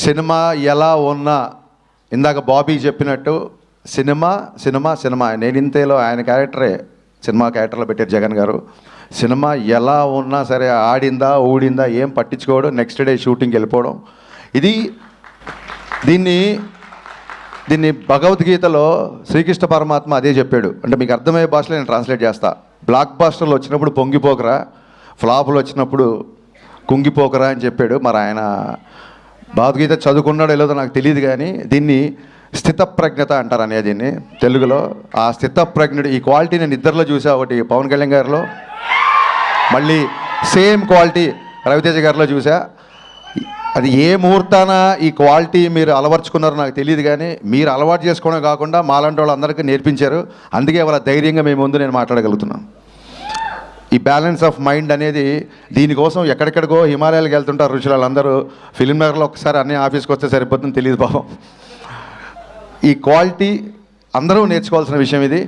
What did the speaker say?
Cinema ఎలా ఉన్నా ఇందాక బాబీ చెప్పినట్టు సినిమా సినిమా సినిమా నేను ఇంతేలో ఆయన క్యారెక్టరే సినిమా క్యారెక్టర్లో పెట్టారు జగన్ గారు. సినిమా ఎలా ఉన్నా సరే ఆడిందా ఊడిందా ఏం పట్టించుకోవడం, నెక్స్ట్ డే షూటింగ్కి వెళ్ళిపోవడం. దీన్ని భగవద్గీతలో శ్రీకృష్ణ పరమాత్మ అదే చెప్పాడు. అంటే మీకు అర్థమయ్యే భాషలో నేను ట్రాన్స్లేట్ చేస్తా. బ్లాక్ బాస్టర్లు వచ్చినప్పుడు పొంగిపోకరా, ఫ్లాపులు వచ్చినప్పుడు కుంగిపోకరా అని చెప్పాడు. మరి ఆయన భగవద్గీత చదువుకున్నాడో లేదో నాకు తెలియదు, కానీ దీన్ని స్థితప్రజ్ఞత అంటారు అనేది దీన్ని తెలుగులో. ఆ స్థితప్రజ్ఞుడు ఈ క్వాలిటీ నేను ఇద్దరిలో చూసా. ఒకటి పవన్ కళ్యాణ్ గారిలో, మళ్ళీ సేమ్ క్వాలిటీ రవితేజ గారిలో చూసా. అది ఏ ముహూర్తాన ఈ క్వాలిటీ మీరు అలవర్చుకున్నారో నాకు తెలియదు, కానీ మీరు అలవాటు చేసుకోవడం కాకుండా మాలాంటి వాళ్ళు అందరికీ నేర్పించారు. అందుకే వాళ్ళ ధైర్యంగా మేము ముందు నేను మాట్లాడగలుగుతున్నాను. ఈ బ్యాలెన్స్ ఆఫ్ మైండ్ అనేది దీనికోసం ఎక్కడెక్కడికో హిమాలయాలకు వెళ్తుంటారు ఋషులు. వాళ్ళందరూ ఫిల్మ్ నగర్లో ఒకసారి అన్నీ ఆఫీస్కి వస్తే సరిపోతుందని తెలియదు పాపం. ఈ క్వాలిటీ అందరూ నేర్చుకోవాల్సిన విషయం ఇది.